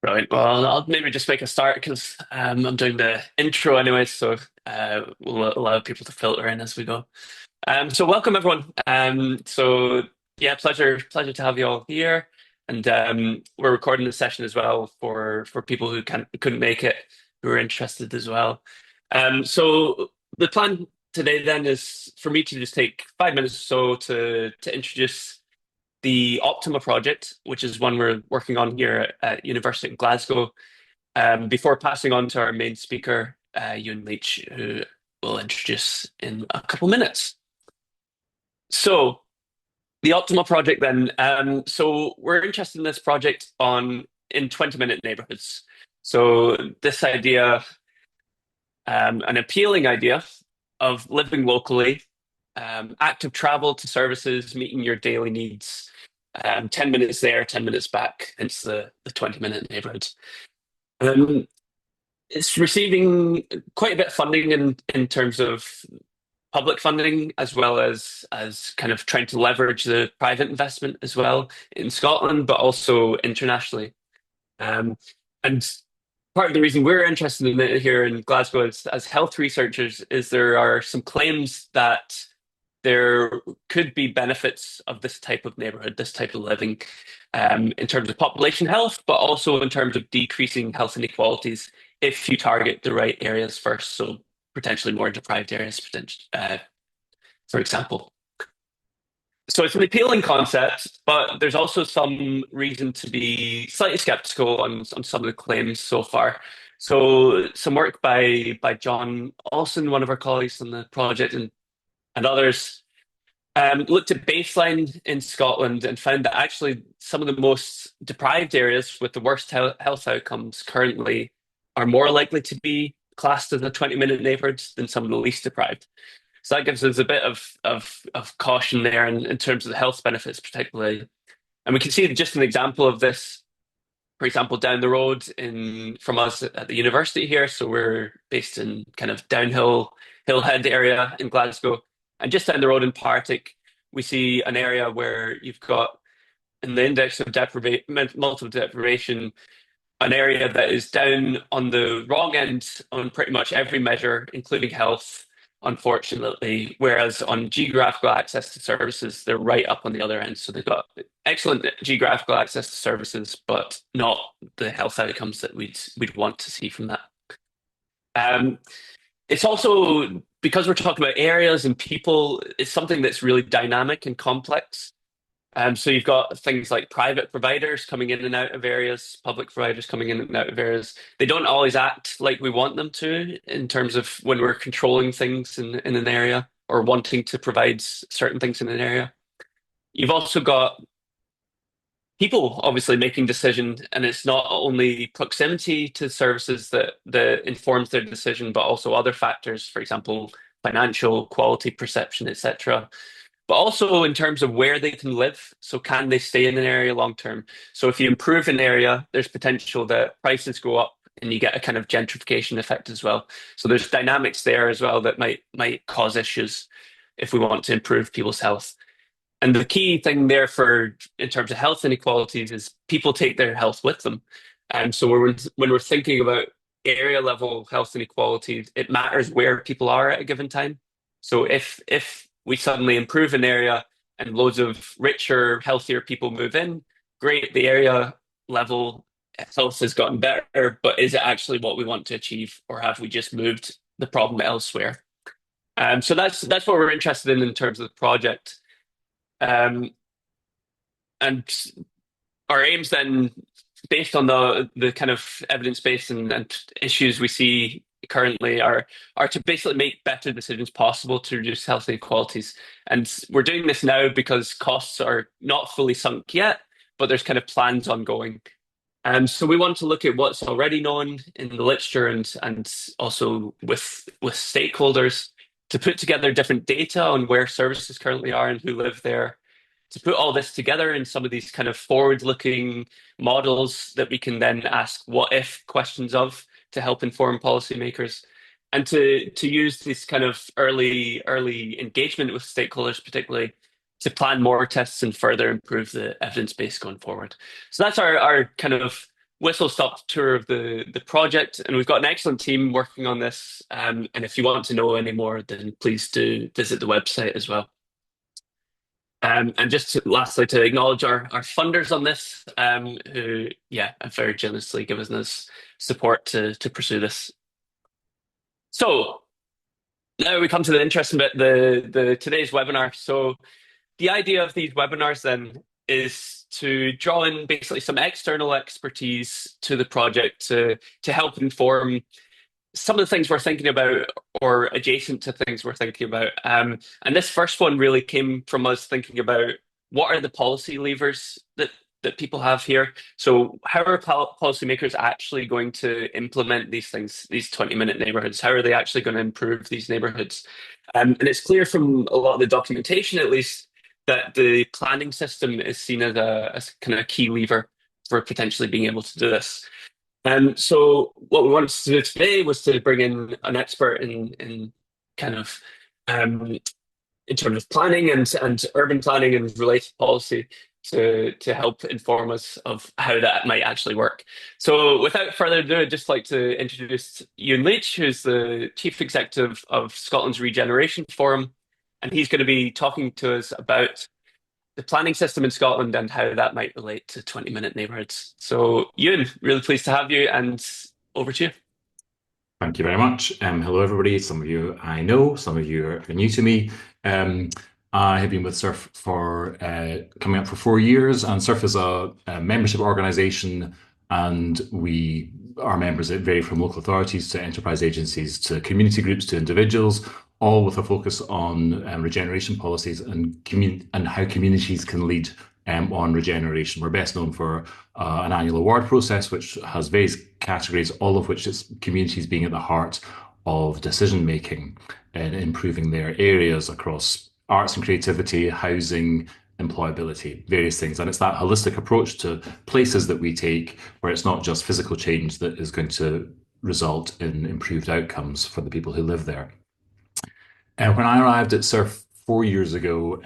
Right. Well, I'll maybe just make a start because I'm doing the intro anyway, so we'll allow people to filter in as we go. So welcome everyone. Yeah, pleasure to have you all here, and we're recording the session as well for people who couldn't make it, who are interested as well. So the plan today then is for me to just take 5 minutes or so to introduce the Optima project, which is one we're working on here at University of Glasgow, before passing on to our main speaker, Euan Leitch, who will introduce in a couple minutes. So, the Optima project then. So we're interested in this project on in 20-minute neighborhoods. So this idea, an appealing idea of living locally, active travel to services, meeting your daily needs, 10 minutes there, 10 minutes back, hence the 20-minute neighborhood. Um, it's receiving quite a bit of funding in terms of public funding as well as kind of trying to leverage the private investment as well in Scotland, but also internationally. Um, and part of the reason we're interested in it here in Glasgow as health researchers is there are some claims that there could be benefits of this type of neighborhood, this type of living, in terms of population health, but also in terms of decreasing health inequalities if you target the right areas first. So potentially more deprived areas, for example. So it's an appealing concept, but there's also some reason to be slightly skeptical on some of the claims so far. So some work by John Olson, one of our colleagues on the project, and others looked at baseline in Scotland and found that actually some of the most deprived areas with the worst health outcomes currently are more likely to be classed as a 20-minute neighbourhood than some of the least deprived. So that gives us a bit of caution there in terms of the health benefits, particularly. And we can see just an example of this, for example, down the road from us at the university here. So we're based in kind of downhill Hillhead area in Glasgow. And just down the road in Partick, we see an area where you've got in the index of multiple deprivation, an area that is down on the wrong end on pretty much every measure, including health, unfortunately. Whereas on geographical access to services, they're right up on the other end. So they've got excellent geographical access to services, but not the health outcomes that we'd want to see from that. Um, it's also because we're talking about areas and people, it's something that's really dynamic and complex. So you've got things like private providers coming in and out of areas, public providers coming in and out of areas. They don't always act like we want them to in terms of when we're controlling things in an area or wanting to provide certain things in an area. You've also got people obviously making decisions, and it's not only proximity to services that informs their decision, but also other factors, for example, financial, quality perception, etc. But also in terms of where they can live. So can they stay in an area long term? So if you improve an area, there's potential that prices go up and you get a kind of gentrification effect as well. So there's dynamics there as well that might cause issues if we want to improve people's health. And the key thing there for in terms of health inequalities is people take their health with them. And so when we're thinking about area level health inequalities, it matters where people are at a given time. So if we suddenly improve an area and loads of richer, healthier people move in, great, the area level health has gotten better, but is it actually what we want to achieve, or have we just moved the problem elsewhere? So that's what we're interested in terms of the project. Um, and our aims then, based on the kind of evidence base and issues we see currently, are to basically make better decisions possible to reduce health inequalities. And we're doing this now because costs are not fully sunk yet, but there's kind of plans ongoing. So we want to look at what's already known in the literature and also with stakeholders to put together different data on where services currently are and who live there, to put all this together in some of these kind of forward-looking models that we can then ask what if questions of to help inform policymakers, and to use this kind of early engagement with stakeholders, particularly to plan more tests and further improve the evidence base going forward. So that's our kind of whistle-stop tour of the project, and we've got an excellent team working on this. And if you want to know any more, then please do visit the website as well. And just lastly, to acknowledge our funders on this, who, yeah, have very generously given us support to pursue this. So now we come to the interesting bit, the today's webinar. So the idea of these webinars then is to draw in basically some external expertise to the project to help inform some of the things we're thinking about or adjacent to things we're thinking about. And this first one really came from us thinking about what are the policy levers that people have here. So how are policymakers actually going to implement these things, these 20-minute neighborhoods? How are they actually going to improve these neighborhoods? And it's clear from a lot of the documentation, at least, that the planning system is seen as a kind of key lever for potentially being able to do this. So what we wanted to do today was to bring in an expert in kind of in terms of planning and urban planning and related policy to help inform us of how that might actually work. So without further ado, I'd just like to introduce Euan Leitch, who's the Chief Executive of Scotland's Regeneration Forum, and he's going to be talking to us about the planning system in Scotland and how that might relate to 20-minute neighbourhoods. So, Euan, really pleased to have you, and over to you. Thank you very much. Hello, everybody. Some of you I know, some of you are new to me. I have been with SURF for coming up for 4 years, and SURF is a membership organisation, and our members vary from local authorities to enterprise agencies to community groups to individuals, all with a focus on regeneration policies and how communities can lead on regeneration. We're best known for an annual award process, which has various categories, all of which is communities being at the heart of decision making and improving their areas across arts and creativity, housing, employability, various things. And it's that holistic approach to places that we take, where it's not just physical change that is going to result in improved outcomes for the people who live there. When I arrived at SURF 4 years ago,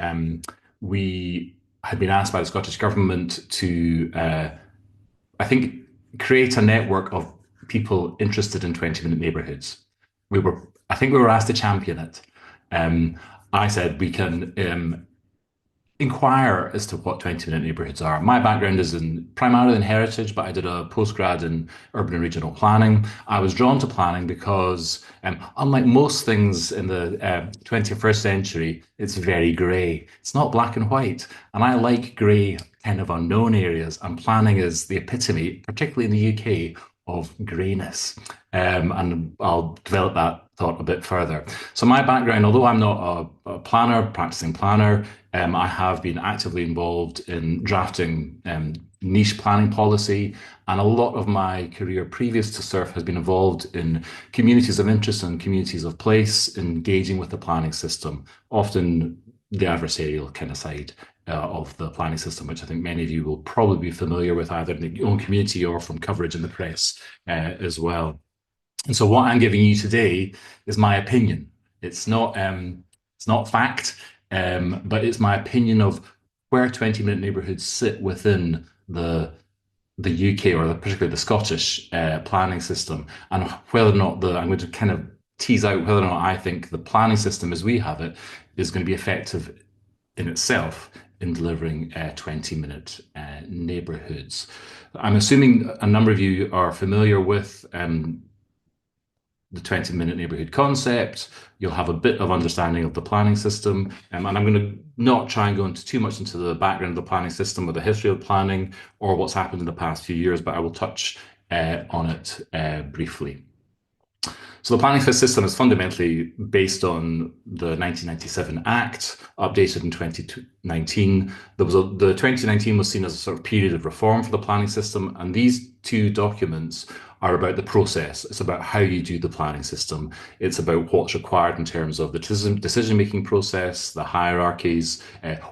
we had been asked by the Scottish Government to, I think, create a network of people interested in 20-minute neighbourhoods. I think we were asked to champion it. I said we can inquire as to what 20-minute neighbourhoods are. My background is primarily in heritage, but I did a postgrad in urban and regional planning. I was drawn to planning because, unlike most things in the 21st century, it's very grey. It's not black and white. And I like grey, kind of unknown areas. And planning is the epitome, particularly in the UK, of greyness. And I'll develop that thought a bit further. So my background, although I'm not a planner, practicing planner, I have been actively involved in drafting niche planning policy, and a lot of my career previous to SURF has been involved in communities of interest and communities of place, engaging with the planning system, often the adversarial kind of side of the planning system, which I think many of you will probably be familiar with either in your own community or from coverage in the press as well. And so what I'm giving you today is my opinion. It's not fact, but it's my opinion of where 20-minute neighbourhoods sit within the UK, or particularly the Scottish planning system, and whether or not I'm going to kind of tease out whether or not I think the planning system as we have it is going to be effective in itself in delivering 20-minute neighbourhoods. I'm assuming a number of you are familiar with the 20-minute neighbourhood concept. You'll have a bit of understanding of the planning system. And I'm going to not try and go into too much into the background of the planning system or the history of planning or what's happened in the past few years, but I will touch on it briefly. So the planning system is fundamentally based on the 1997 Act, updated in 2019. The 2019 was seen as a sort of period of reform for the planning system, and these two documents are about the process. It's about how you do the planning system. It's about what's required in terms of the decision-making process, the hierarchies,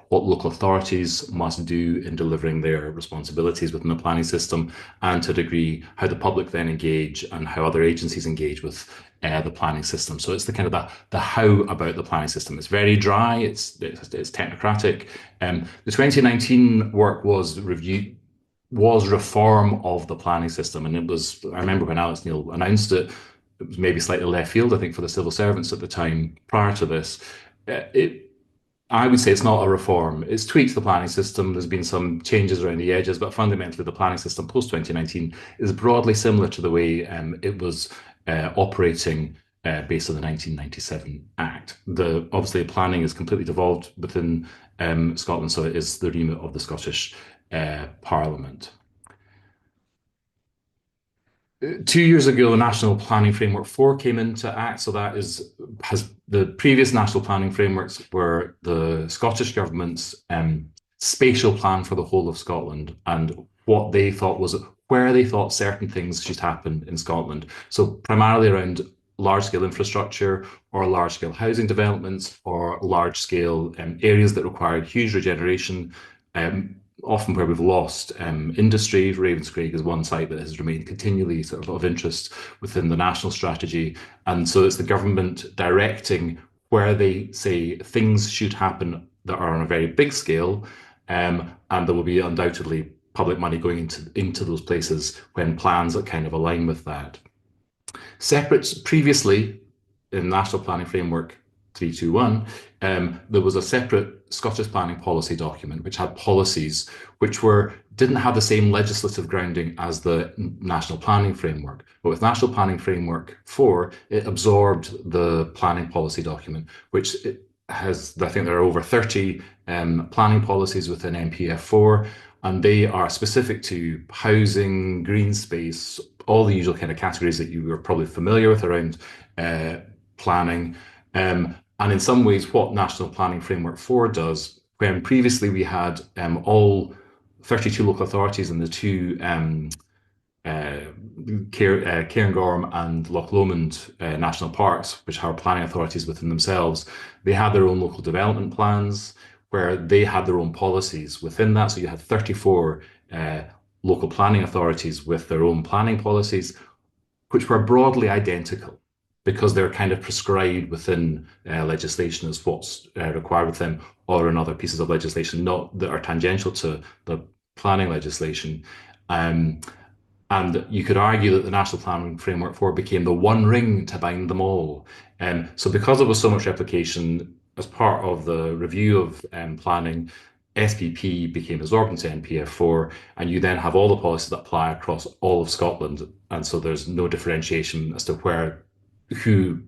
what local authorities must do in delivering their responsibilities within the planning system, and to a degree, how the public then engage and how other agencies engage with the planning system. So it's the kind of the how about the planning system. It's very dry, it's technocratic. The 2019 work was reviewed, was reform of the planning system. And it was, I remember when Alex Neil announced it, it was maybe slightly left field, I think, for the civil servants at the time prior to this. It I would say it's not a reform. It's tweaked the planning system. There's been some changes around the edges, but fundamentally, the planning system post 2019 is broadly similar to the way it was operating based on the 1997 Act. Obviously, planning is completely devolved within Scotland, so it is the remit of the Scottish Parliament. 2 years ago, National Planning Framework 4 came into act. So that has the previous national planning frameworks were the Scottish Government's spatial plan for the whole of Scotland and what they thought was where they thought certain things should happen in Scotland. So primarily around large scale infrastructure or large scale housing developments or large scale areas that required huge regeneration. Often where we've lost industry. Ravenscraig is one site that has remained continually sort of interest within the national strategy. And so it's the government directing where they say things should happen that are on a very big scale. And there will be undoubtedly public money going into those places when plans that kind of align with that. Separate previously in National Planning Framework 321, there was a separate Scottish planning policy document which had policies which didn't have the same legislative grounding as the National Planning Framework. But with National Planning Framework 4, it absorbed the planning policy document, which has, I think there are over 30 planning policies within NPF4, and they are specific to housing, green space, all the usual kind of categories that you are probably familiar with around planning. And in some ways, what National Planning Framework 4 does, when previously we had all 32 local authorities in the two Cairngorm and Loch Lomond national parks, which are planning authorities within themselves, they had their own local development plans where they had their own policies within that. So you had 34 local planning authorities with their own planning policies, which were broadly identical because they're kind of prescribed within legislation as what's required with them, or in other pieces of legislation not that are tangential to the planning legislation. And you could argue that the National Planning Framework 4 became the one ring to bind them all. So because there was so much replication, as part of the review of planning, SPP became absorbed into NPF4, and you then have all the policies that apply across all of Scotland. And so there's no differentiation as to who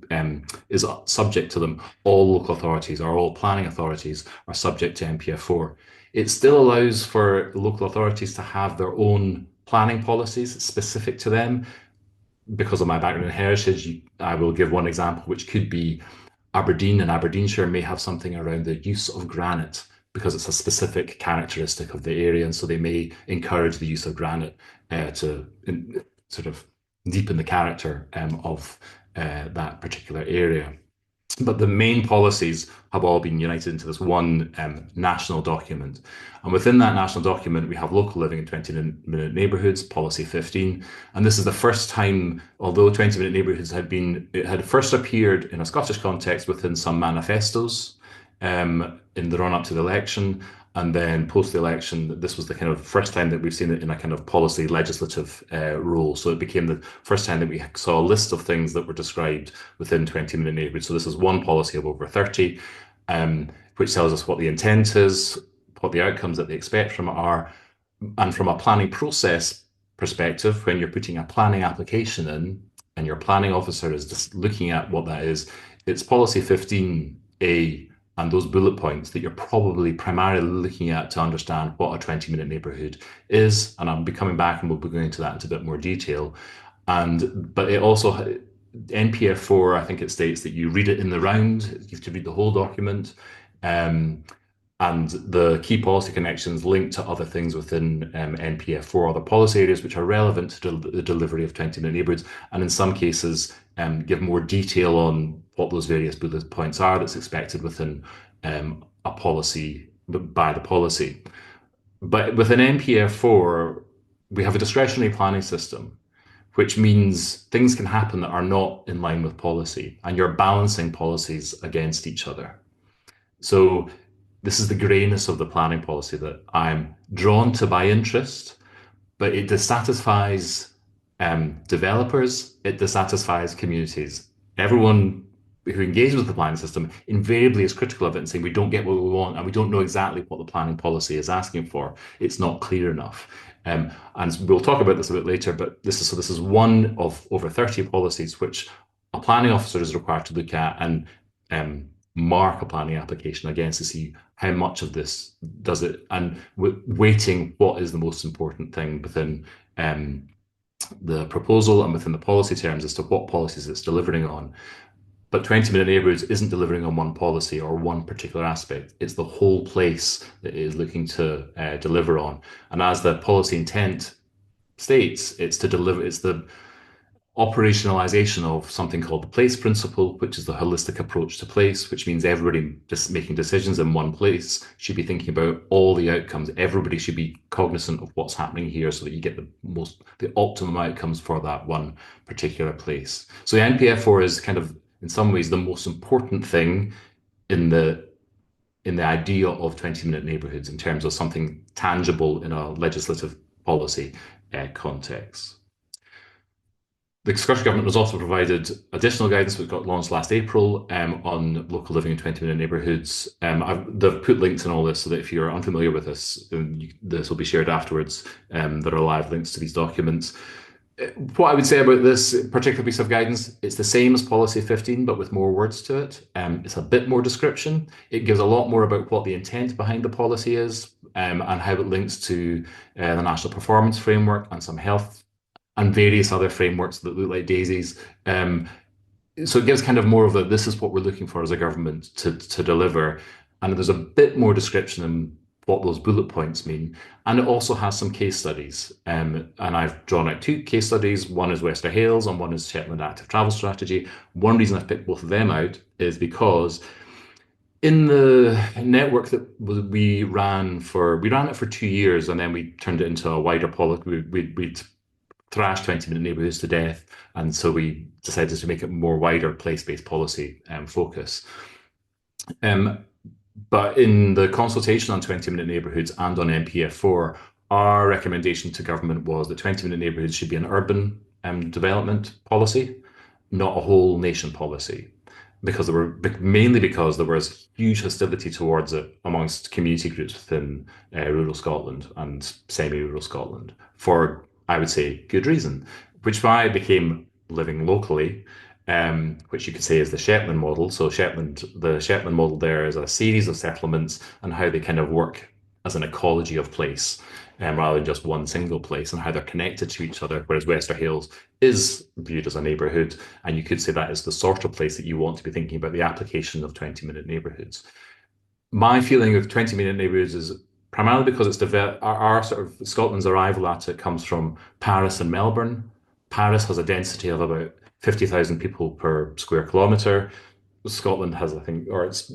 is subject to them. All local authorities or all planning authorities are subject to NPF4. It still allows for local authorities to have their own planning policies specific to them. Because of my background in heritage, I will give one example, which could be Aberdeen and Aberdeenshire may have something around the use of granite because it's a specific characteristic of the area, and so they may encourage the use of granite to sort of deepen the character of that particular area. But the main policies have all been united into this one national document. And within that national document, we have local living in 20-minute neighbourhoods, policy 15. And this is the first time, although 20-minute neighbourhoods it had first appeared in a Scottish context within some manifestos in the run-up to the election. And then post the election, this was the kind of first time that we've seen it in a kind of policy legislative role. So it became the first time that we saw a list of things that were described within 20-minute neighbourhoods. So this is one policy of over 30, which tells us what the intent is, what the outcomes that they expect from it are. And from a planning process perspective, when you're putting a planning application in and your planning officer is just looking at what that is, it's policy 15A and those bullet points that you're probably primarily looking at to understand what a 20-minute neighbourhood is. And I'll be coming back and we'll be going into that into a bit more detail. But it also, NPF4, I think it states that you read it in the round, you have to read the whole document. And the key policy connections link to other things within NPF4, other policy areas which are relevant to the delivery of 20-minute neighbourhoods, and in some cases give more detail on what those various bullet points are that's expected within a policy, by the policy. But within NPF4, we have a discretionary planning system, which means things can happen that are not in line with policy, and you're balancing policies against each other. So this is the greyness of the planning policy that I'm drawn to by interest, but it dissatisfies developers, it dissatisfies communities. Everyone who engages with the planning system invariably is critical of it and saying we don't get what we want and we don't know exactly what the planning policy is asking for. It's not clear enough. And we'll talk about this a bit later, but this is one of over 30 policies which a planning officer is required to look at and mark a planning application against to see how much of this does it, and weighting what is the most important thing within the proposal and within the policy terms as to what policies it's delivering on. But 20-minute neighbourhoods isn't delivering on one policy or one particular aspect. It's the whole place that it is looking to deliver on. And as the policy intent states, it's to deliver, it's the operationalization of something called the place principle, which is the holistic approach to place, which means everybody just making decisions in one place should be thinking about all the outcomes. Everybody should be cognizant of what's happening here so that you get the optimum outcomes for that one particular place. So the NPF4 is kind of, in some ways, the most important thing in the idea of 20-minute neighbourhoods in terms of something tangible in a legislative policy context. The Scottish Government has also provided additional guidance which got launched last April on local living in 20-minute neighbourhoods. They've put links in all this so that if you're unfamiliar with this, this will be shared afterwards. There are live links to these documents. What I would say about this particular piece of guidance, it's the same as Policy 15, but with more words to it. It's a bit more description. It gives a lot more about what the intent behind the policy is and how it links to the National Performance Framework and some health and various other frameworks that look like daisies. So it gives kind of more of a, this is what we're looking for as a government to deliver. And there's a bit more description in what those bullet points mean. And it also has some case studies. And I've drawn out two case studies. One is Wester Hailes and one is Shetland Active Travel Strategy. One reason I've picked both of them out is because in the network that we ran it for 2 years, and then we turned it into a wider policy. We'd thrashed 20-minute neighbourhoods to death, and so we decided to make it more wider place-based policy focus. But in the consultation on 20-minute neighbourhoods and on NPF4, our recommendation to government was that 20-minute neighbourhoods should be an urban development policy, not a whole nation policy, mainly because there was huge hostility towards it amongst community groups within rural Scotland and semi-rural Scotland for, I would say, good reason, which why it became living locally, which you could say is the Shetland model. So the Shetland model there is a series of settlements and how they kind of work as an ecology of place, rather than just one single place, and how they're connected to each other, whereas Wester Hailes is viewed as a neighbourhood, and you could say that is the sort of place that you want to be thinking about the application of 20-minute neighbourhoods. My feeling of 20-minute neighbourhoods is primarily because it's our sort of Scotland's arrival at it comes from Paris and Melbourne. Paris has a density of about 50,000 people per square kilometre. Scotland has, I think, or it's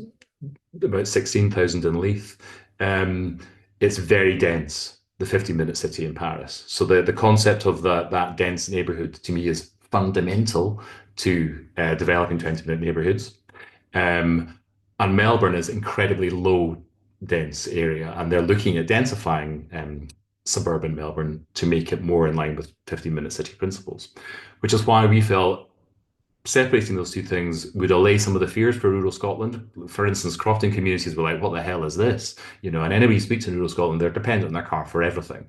about 16,000 in Leith. It's very dense, the 50-minute city in Paris. So the concept of that dense neighbourhood to me is fundamental to developing 20-minute neighbourhoods. And Melbourne is incredibly low dense area, and they're looking at densifying suburban Melbourne to make it more in line with 15-minute city principles, which is why we felt separating those two things would allay some of the fears for rural Scotland. For instance, crofting communities were like, what the hell is this? And anybody who speaks in rural Scotland, they're dependent on their car for everything.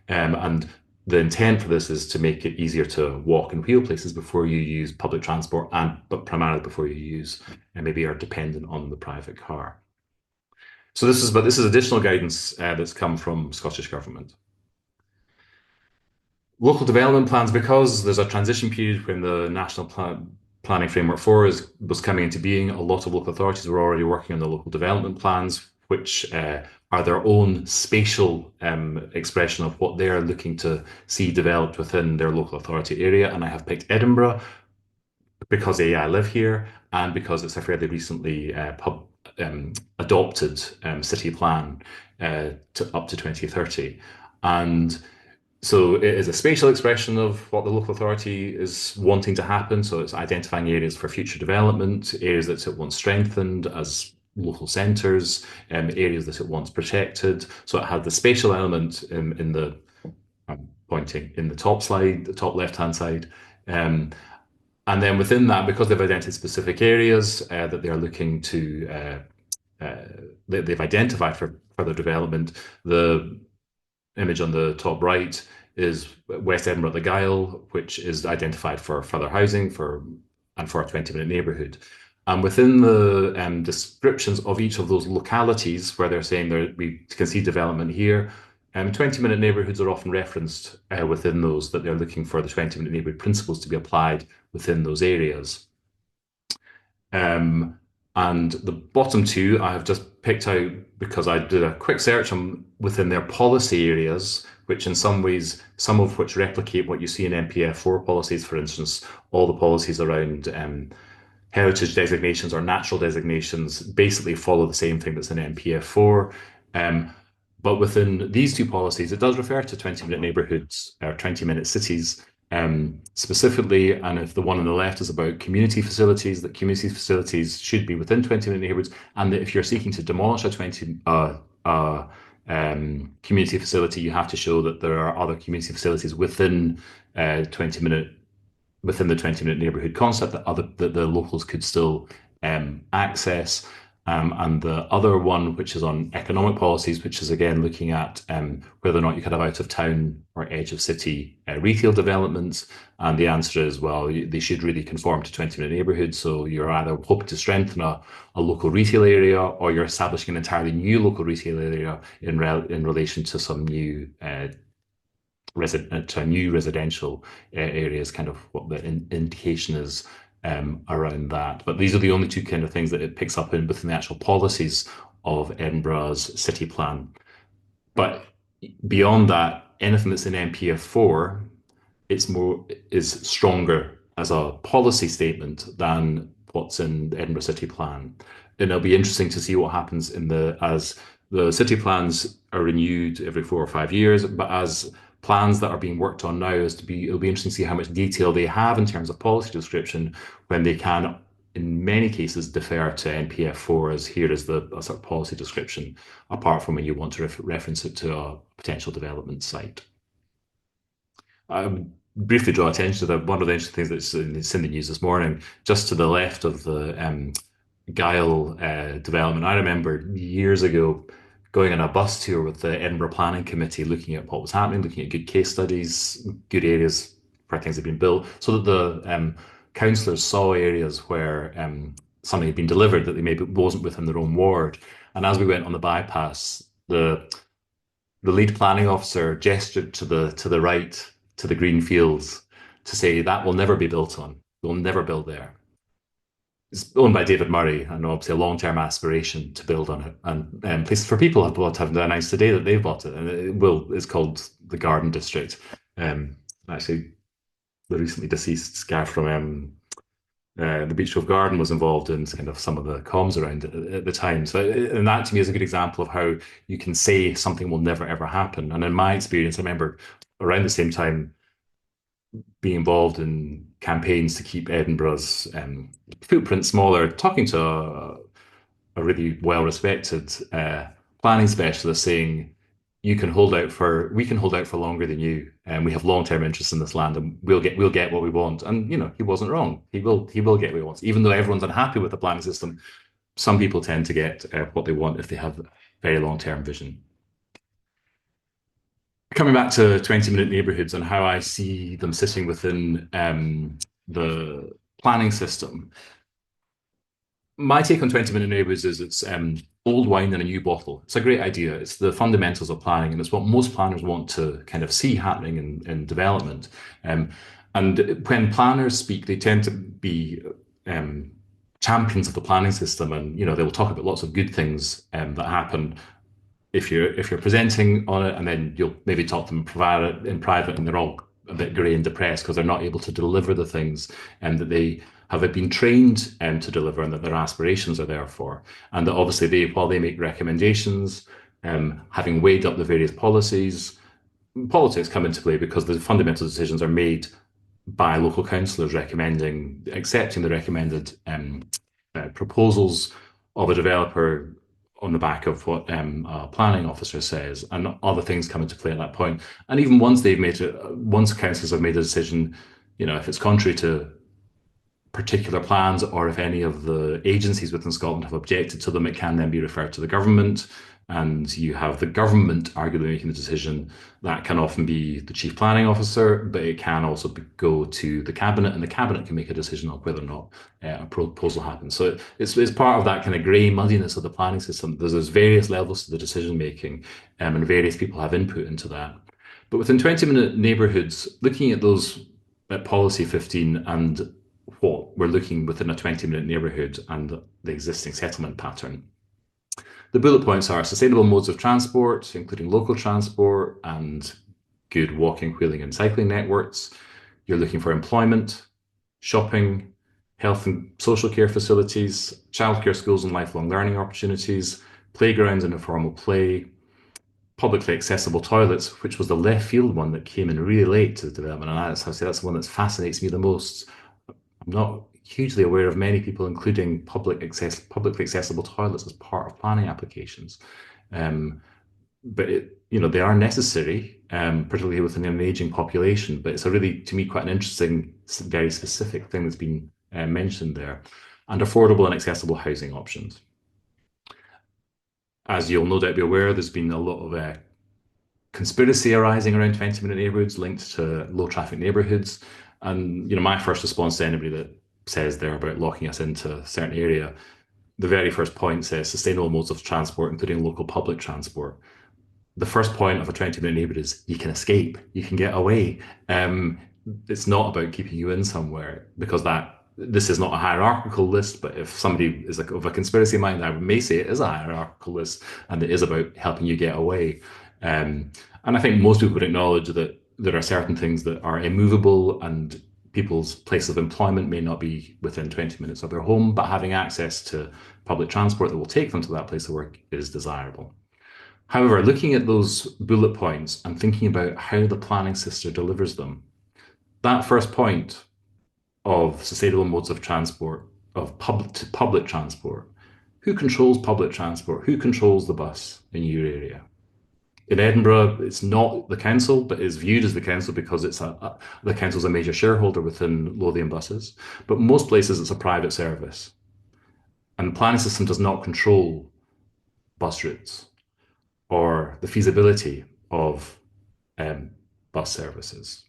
And the intent for this is to make it easier to walk and wheel places before you use public transport, but primarily before you use and maybe are dependent on the private car. So this is additional guidance that's come from Scottish Government. Local development plans, because there's a transition period when the National Planning Framework 4 was coming into being, a lot of local authorities were already working on the local development plans, which are their own spatial expression of what they're looking to see developed within their local authority area. And I have picked Edinburgh because I live here and because it's a fairly recently adopted city plan up to 2030. And so it is a spatial expression of what the local authority is wanting to happen. So it's identifying areas for future development, areas that it wants strengthened as local centres, areas that it wants protected. So it had the spatial element in the pointing in the top slide, the top left-hand side. And then within that, because they've identified specific areas that they are looking to, they've identified for further development, the image on the top right is West Edinburgh, the Gyle, which is identified for further housing and for a 20-minute neighbourhood. And within the descriptions of each of those localities where they're saying we can see development here, 20-minute neighbourhoods are often referenced within those, that they're looking for the 20-minute neighbourhood principles to be applied within those areas. And the bottom two I have just picked out because I did a quick search within their policy areas, which in some ways, some of which replicate what you see in NPF4 policies, for instance, all the policies around heritage designations or natural designations basically follow the same thing that's in NPF4. But within these two policies, it does refer to 20-minute neighbourhoods or 20-minute cities specifically. And if the one on the left is about community facilities, that community facilities should be within 20-minute neighbourhoods, and that if you're seeking to demolish a community facility, you have to show that there are other community facilities within 20-minute within the 20-minute neighbourhood concept that the locals could still access. And the other one, which is on economic policies, which is again looking at whether or not you could have out of town or edge of city retail developments. And the answer is, well, they should really conform to 20-minute neighbourhoods. So you're either hoping to strengthen a local retail area, or you're establishing an entirely new local retail area in relation to some new residential areas, kind of what the indication is around that. But these are the only two kind of things that it picks up within the actual policies of Edinburgh's city plan. But beyond that, anything that's in NPF4, is stronger as a policy statement than what's in the Edinburgh City Plan. And it'll be interesting to see what happens as the city plans are renewed every 4 or 5 years, but as plans that are being worked on now, it'll be interesting to see how much detail they have in terms of policy description, when they can, in many cases, defer to NPF4 as here is a sort of policy description, apart from when you want to reference it to a potential development site. I would briefly draw attention to that one of the interesting things that's in the news this morning, just to the left of the Gyle development. I remember years ago going on a bus tour with the Edinburgh Planning Committee, looking at what was happening, looking at good case studies, good areas where things had been built, so that the councillors saw areas where something had been delivered that they maybe wasn't within their own ward. And as we went on the bypass, the lead planning officer gestured to the right, to the green fields, to say that will never be built on. We'll never build there. It's owned by David Murray, and obviously a long-term aspiration to build on it. And Places for People have announced today that they've bought it, and it's called the Garden District. Actually, the recently deceased guy from the Beechgrove Garden was involved in kind of some of the comms around it at the time. So, and that to me is a good example of how you can say something will never ever happen. And in my experience, I remember around the same time being involved in campaigns to keep Edinburgh's footprint smaller, talking to a really well-respected planning specialist, saying, we can hold out for longer than you, and we have long-term interests in this land, and we'll get what we want. And he wasn't wrong. He will get what he wants, even though everyone's unhappy with the planning system. Some people tend to get what they want if they have very long-term vision. Coming back to 20-minute neighbourhoods and how I see them sitting within the planning system, my take on 20-minute neighbourhoods is it's old wine in a new bottle. It's a great idea. It's the fundamentals of planning, and it's what most planners want to kind of see happening in development. And when planners speak, they tend to be champions of the planning system, and they will talk about lots of good things that happen if you're presenting on it, and then you'll maybe talk to them in private, and they're all a bit grey and depressed because they're not able to deliver the things that they have been trained to deliver, and that their aspirations are there for. And that obviously while they make recommendations, having weighed up the various policies, politics come into play because the fundamental decisions are made by local councillors accepting the recommended proposals of a developer on the back of what a planning officer says, and other things come into play at that point. And even once they've made it, once councils have made a decision, if it's contrary to particular plans, or if any of the agencies within Scotland have objected to them, it can then be referred to the government. And you have the government arguably making the decision. That can often be the chief planning officer, but it can also go to the cabinet, and the cabinet can make a decision on whether or not a proposal happens. So it's part of that kind of grey muddiness of the planning system. There's various levels to the decision making, and various people have input into that. But within 20-minute neighbourhoods, looking at those at policy 15 and what we're looking within a 20-minute neighbourhood and the existing settlement pattern. The bullet points are sustainable modes of transport, including local transport and good walking, wheeling, and cycling networks. You're looking for employment, shopping, health and social care facilities, childcare, schools, and lifelong learning opportunities, playgrounds and informal play, publicly accessible toilets, which was the left field one that came in really late to the development. And that's the one that fascinates me the most. I'm not hugely aware of many people including publicly accessible toilets as part of planning applications. But they are necessary, particularly within an aging population. But it's a really, to me, quite an interesting, very specific thing that's been mentioned there. And affordable and accessible housing options. As you'll no doubt be aware, there's been a lot of conspiracy arising around 20-minute neighbourhoods linked to low traffic neighbourhoods. And my first response to anybody that says they're about locking us into a certain area, the very first point says sustainable modes of transport, including local public transport. The first point of a 20-minute neighbourhood is you can escape, you can get away. It's not about keeping you in somewhere, because this is not a hierarchical list, but if somebody is of a conspiracy mind, I may say it is a hierarchical list, and it is about helping you get away. And I think most people would acknowledge that there are certain things that are immovable, and people's place of employment may not be within 20 minutes of their home, but having access to public transport that will take them to that place of work is desirable. However, looking at those bullet points and thinking about how the planning system delivers them, that first point of sustainable modes of transport, of public transport, who controls public transport? Who controls the bus in your area? In Edinburgh, it's not the council, but is viewed as the council because the council's a major shareholder within Lothian Buses. But most places, it's a private service. And the planning system does not control bus routes or the feasibility of bus services.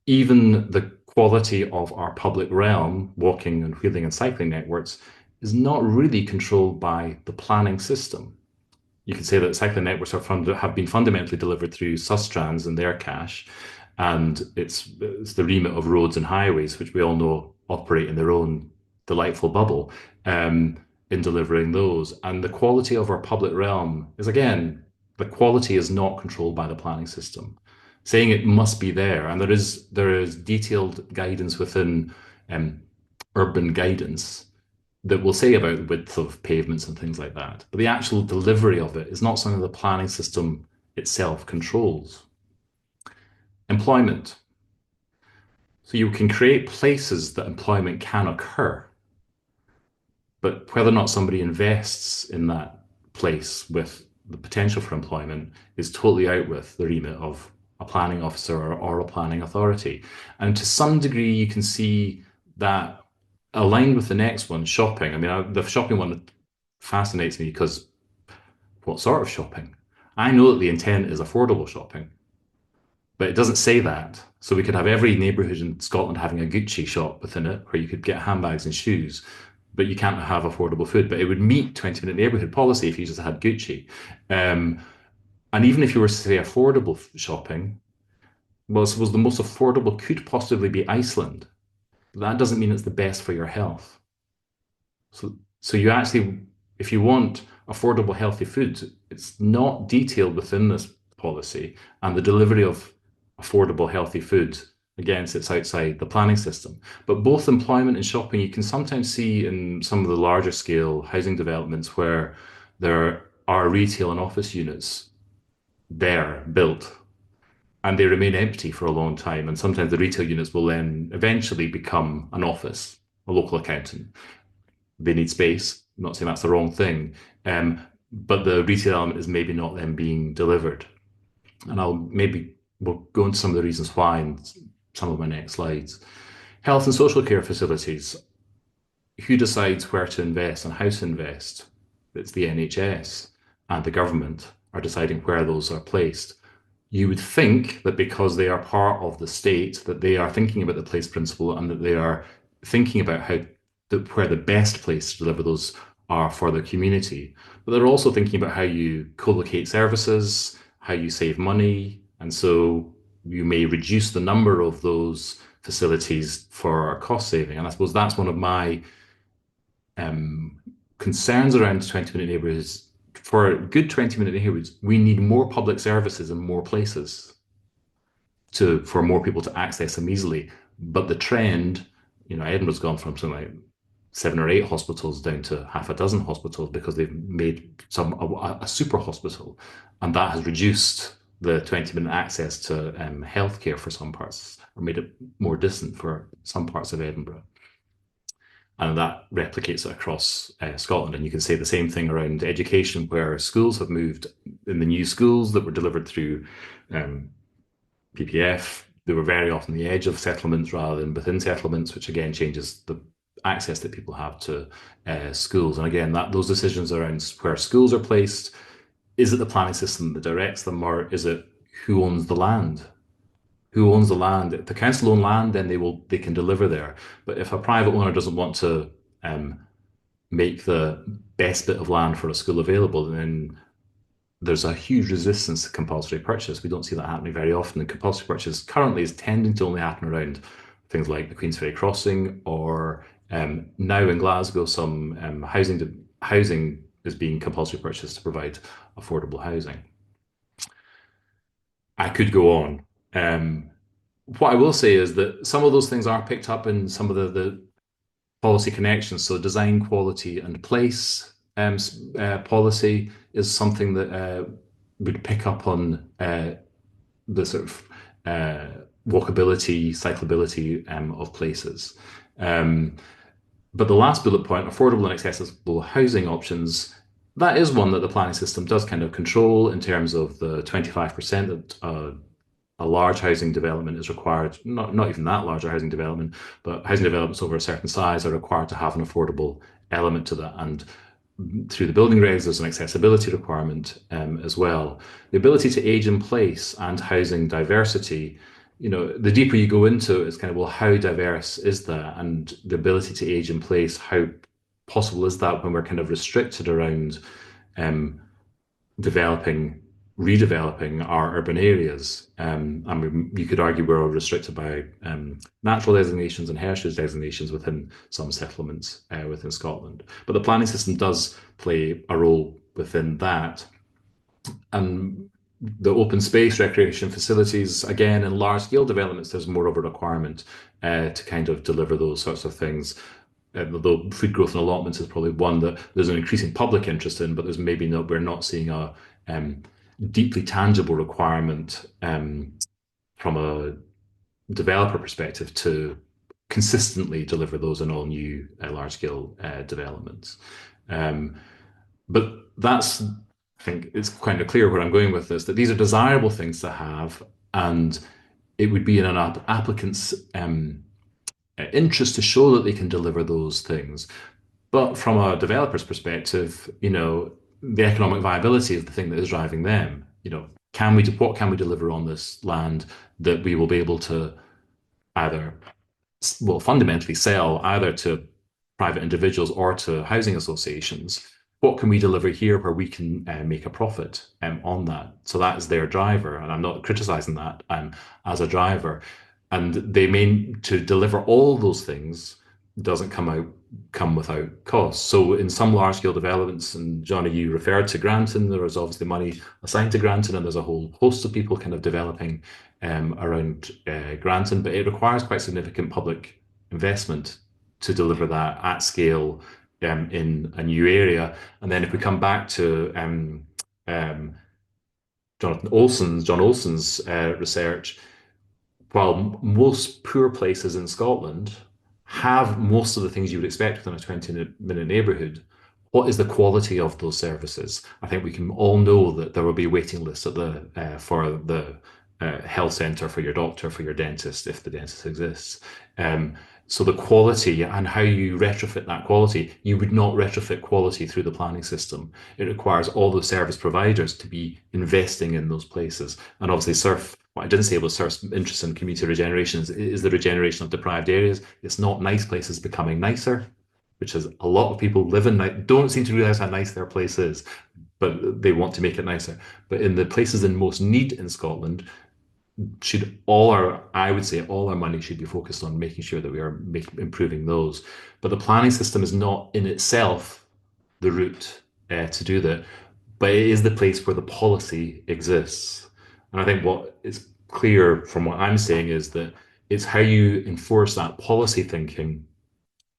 Even the quality of our public realm, walking and wheeling and cycling networks, is not really controlled by the planning system. You can say that cycling networks have been fundamentally delivered through Sustrans and their cash, and it's the remit of roads and highways, which we all know operate in their own delightful bubble, in delivering those. And the quality of our public realm is, again, the quality is not controlled by the planning system. Saying it must be there, and there is detailed guidance within urban guidance that will say about the width of pavements and things like that. But the actual delivery of it is not something the planning system itself controls. Employment. So you can create places that employment can occur, but whether or not somebody invests in that place with the potential for employment is totally out with the remit of a planning officer or a planning authority. And to some degree, you can see that aligned with the next one, shopping. I mean, the shopping one fascinates me because what sort of shopping? I know that the intent is affordable shopping, but it doesn't say that. So we could have every neighbourhood in Scotland having a Gucci shop within it where you could get handbags and shoes, but you can't have affordable food. But it would meet 20-minute neighbourhood policy if you just had Gucci. And even if you were to say affordable shopping, well, I suppose the most affordable could possibly be Iceland. That doesn't mean it's the best for your health. So you actually, if you want affordable, healthy food, it's not detailed within this policy, and the delivery of affordable, healthy food, again, sits outside the planning system. But both employment and shopping, you can sometimes see in some of the larger scale housing developments where there are retail and office units there built, and they remain empty for a long time. And sometimes the retail units will then eventually become an office, a local accountant. They need space. I'm not saying that's the wrong thing. but the retail element is maybe not then being delivered. And we'll go into some of the reasons why in some of my next slides. Health and social care facilities. Who decides where to invest and how to invest? It's the NHS, and the government are deciding where those are placed. You would think that because they are part of the state, that they are thinking about the place principle and that they are thinking about where the best place to deliver those are for the community. But they're also thinking about how you co-locate services, how you save money, and so you may reduce the number of those facilities for cost saving. And I suppose that's one of my concerns around 20-minute neighbourhoods. For good 20-minute neighbourhoods, we need more public services in more places for more people to access them easily. But the trend, Edinburgh's gone from something like 7 or 8 hospitals down to half a dozen hospitals because they've made a super hospital, and that has reduced the 20-minute access to healthcare for some parts, or made it more distant for some parts of Edinburgh. And that replicates it across Scotland. And you can say the same thing around education, where schools have moved in the new schools that were delivered through PPF. They were very often the edge of settlements rather than within settlements, which again changes the access that people have to schools. And again, those decisions around where schools are placed, is it the planning system that directs them, or is it who owns the land? Who owns the land? If the council own land, then they can deliver there. But if a private owner doesn't want to make the best bit of land for a school available, then there's a huge resistance to compulsory purchase. We don't see that happening very often. And compulsory purchase currently is tending to only happen around things like the Queensferry Crossing, or now in Glasgow, some housing is being compulsory purchase to provide affordable housing. I could go on. What I will say is that some of those things are picked up in some of the policy connections. So design, quality, and place policy is something that would pick up on the sort of walkability, cyclability of places. But the last bullet point, affordable and accessible housing options, that is one that the planning system does kind of control in terms of the 25% that a large housing development is required, not even that large a housing development, but housing developments over a certain size are required to have an affordable element to that. And through the building regs, there's an accessibility requirement as well. The ability to age in place and housing diversity, the deeper you go into it, it's kind of, well, how diverse is that? And the ability to age in place, how possible is that when we're kind of restricted around redeveloping our urban areas? You could argue we're restricted by natural designations and heritage designations within some settlements within Scotland. But the planning system does play a role within that. And the open space recreation facilities, again, in large scale developments, there's more of a requirement to kind of deliver those sorts of things. Although food growth and allotments is probably one that there's an increasing public interest in, but we're not seeing a deeply tangible requirement from a developer perspective to consistently deliver those in all new large scale developments. But I think it's kind of clear where I'm going with this, that these are desirable things to have, and it would be in an applicant's interest to show that they can deliver those things. But from a developer's perspective, the economic viability is the thing that is driving them. What can we deliver on this land that we will be able to either, well, fundamentally sell either to private individuals or to housing associations? What can we deliver here where we can make a profit on that? So that is their driver, and I'm not criticizing that as a driver. And to deliver all those things doesn't come without cost. So in some large scale developments, and Johnny, you referred to Granton, there is obviously money assigned to Granton, and there's a whole host of people kind of developing around Granton, but it requires quite significant public investment to deliver that at scale in a new area. And then if we come back to John Olson's research, while most poor places in Scotland have most of the things you would expect within a 20-minute neighbourhood, what is the quality of those services? I think we can all know that there will be waiting lists at the for the health center, for your doctor, for your dentist, if the dentist exists. Um, so the quality and how you retrofit that quality, you would not retrofit quality through the planning system. It requires all the service providers to be investing in those places. And obviously, SURF, what I didn't say was SURF's interest in community regeneration is the regeneration of deprived areas. It's not nice places becoming nicer, which is a lot of people live in, don't seem to realize how nice their place is, but they want to make it nicer. But in the places in most need in Scotland, I would say all our money should be focused on making sure that we are improving those. But the planning system is not in itself the route to do that, but it is the place where the policy exists. And I think what is clear from what I'm saying is that it's how you enforce that policy thinking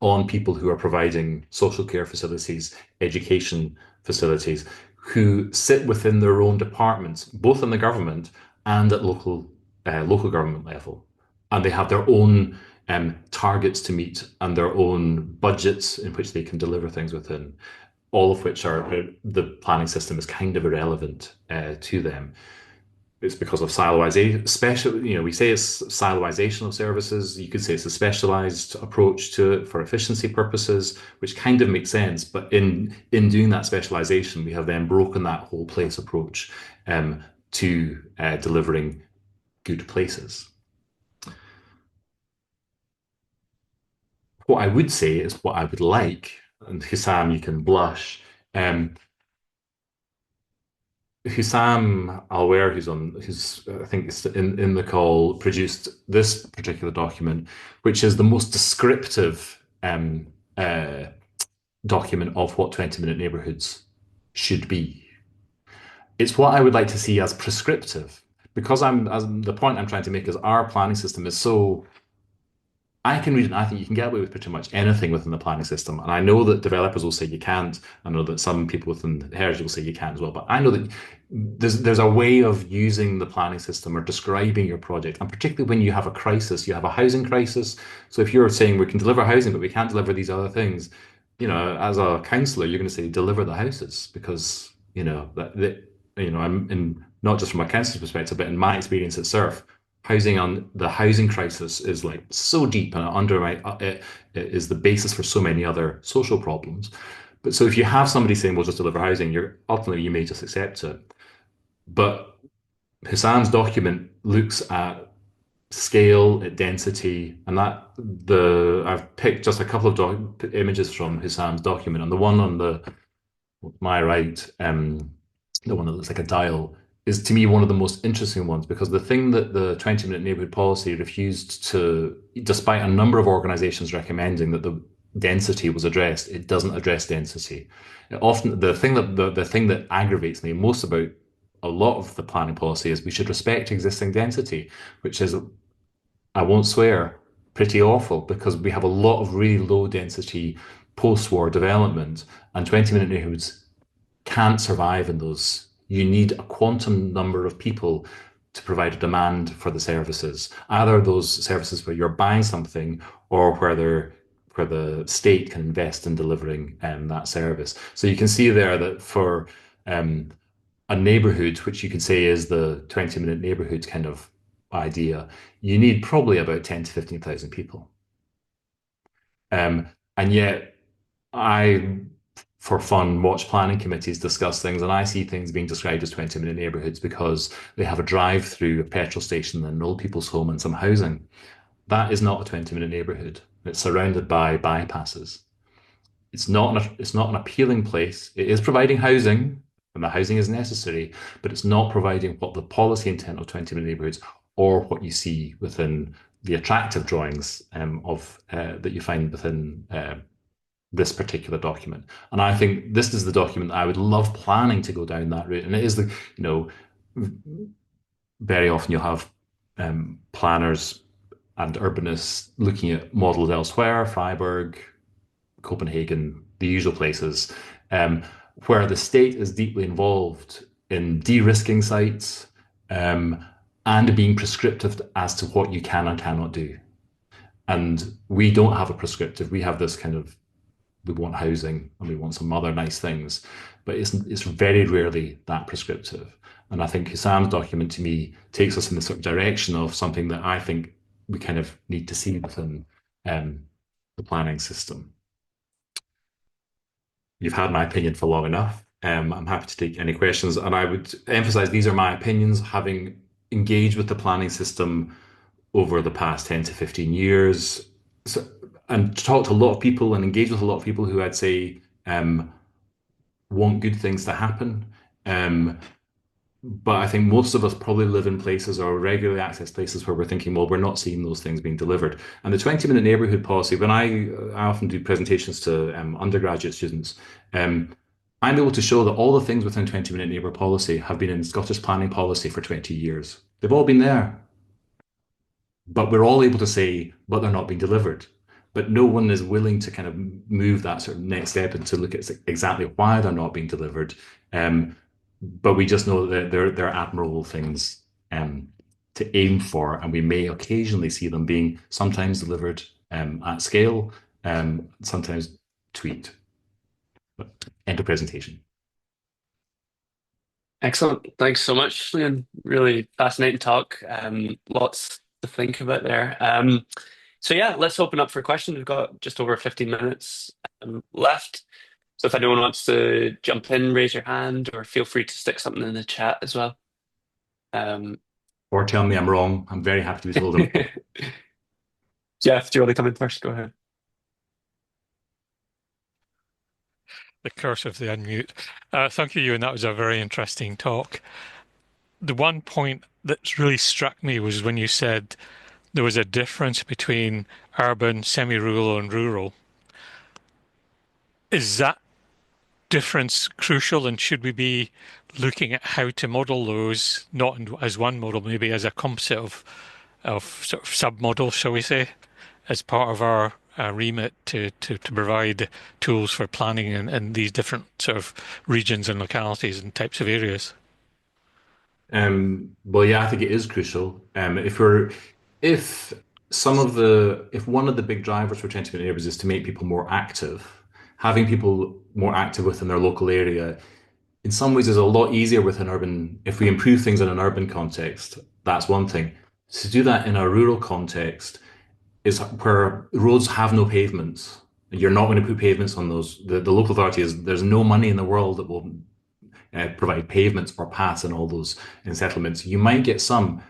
on people who are providing social care facilities, education facilities, who sit within their own departments, both in the government and at local government level, and they have their own targets to meet and their own budgets in which they can deliver things within. All of which are the planning system is kind of irrelevant to them. It's because of siloization. We say it's siloization of services. You could say it's a specialized approach to it for efficiency purposes, which kind of makes sense. But in doing that specialization, we have then broken that whole place approach to delivering good places. What I would say is what I would like, and Hussam, you can blush. Hussam Alwer, who's I think is in the call, produced this particular document, which is the most descriptive document of what 20-minute neighbourhoods should be. It's what I would like to see as prescriptive, because the point I'm trying to make is our planning system is so I can read it and I think you can get away with pretty much anything within the planning system. And I know that developers will say you can't. I know that some people within heritage will say you can as well. But I know that there's a way of using the planning system or describing your project. And particularly when you have a crisis, you have a housing crisis. So if you're saying we can deliver housing, but we can't deliver these other things, as a councillor, you're going to say deliver the houses because, I'm in not just from a councillor's perspective, but in my experience at SURF, the housing crisis is like so deep and it is the basis for so many other social problems. But so if you have somebody saying we'll just deliver housing, you may just accept it. But Hassan's document looks at scale, at density, and I've picked just a couple of images from Hassan's document, and the one on my right, the one that looks like a dial, is to me one of the most interesting ones because the thing that the 20-minute neighbourhood policy refused to, despite a number of organisations recommending that the density was addressed, it doesn't address density. Often the thing that aggravates me most about a lot of the planning policy is we should respect existing density, which is, I won't swear, pretty awful because we have a lot of really low density post-war development and 20-minute neighbourhoods can't survive in those. You need a quantum number of people to provide a demand for the services, either those services where you're buying something or where the state can invest in delivering that service. So you can see there that for a neighborhood, which you could say is the 20-minute neighborhood kind of idea, you need probably about 10 to 15,000 people. And yet I, for fun, watch planning committees discuss things, and I see things being described as 20-minute neighbourhoods because they have a drive-through, a petrol station, and an old people's home and some housing. That is not a 20-minute neighbourhood. It's surrounded by bypasses. It's not an appealing place. It is providing housing, and the housing is necessary, but it's not providing what the policy intent of 20-minute neighbourhoods or what you see within the attractive drawings that you find within this particular document. And I think this is the document that I would love planning to go down that route. And it is very often you'll have planners and urbanists looking at models elsewhere, Freiburg, Copenhagen, the usual places, where the state is deeply involved in de-risking sites and being prescriptive as to what you can and cannot do. And we don't have a prescriptive, we have this kind of we want housing and we want some other nice things, but it's very rarely that prescriptive. And I think Hussam document to me takes us in the sort of direction of something that I think we kind of need to see within um, the planning system. You've had my opinion for long enough. I'm happy to take any questions, and I would emphasize these are my opinions, having engaged with the planning system over the past 10 to 15 years, so, and talked to a lot of people and engaged with a lot of people who I'd say want good things to happen. Um, but I think most of us probably live in places or regularly access places where we're thinking, well, we're not seeing those things being delivered. And the 20-minute neighbourhood policy, when I often do presentations to undergraduate students, I'm able to show that all the things within 20-minute neighbour policy have been in Scottish planning policy for 20 years. They've all been there, but we're all able to say, but they're not being delivered. But no one is willing to kind of move that sort of next step and to look at exactly why they're not being delivered. But we just know that they're admirable things to aim for, and we may occasionally see them being sometimes delivered at scale, sometimes tweaked. But end of presentation. Excellent. Thanks so much, Leon. Really fascinating talk. Lots to think about there. So yeah, let's open up for questions. We've got just over 15 minutes left. So if anyone wants to jump in, raise your hand, or feel free to stick something in the chat as well. Um, Or tell me I'm wrong. I'm very happy to be told I'm wrong. Jeff, do you want to come in first? Go ahead. The curse of the unmute. Thank you, Euan. That was a very interesting talk. The one point that's really struck me was when you said there was a difference between urban, semi-rural, and rural. Is that difference crucial, and should we be looking at how to model those, not as one model, maybe as a composite of sort of sub-models, shall we say, as part of our remit to provide tools for planning in these different sort of regions and localities and types of areas? Well, yeah, I think it is crucial. If if one of the big drivers for 20-minute neighbours is to make people more active, having people more active within their local area, in some ways is a lot easier with an urban. If we improve things in an urban context, that's one thing. To do that in a rural context is where roads have no pavements. You're not going to put pavements on those. The local authority is there's no money in the world that will provide pavements or paths in all those settlements. You might get some.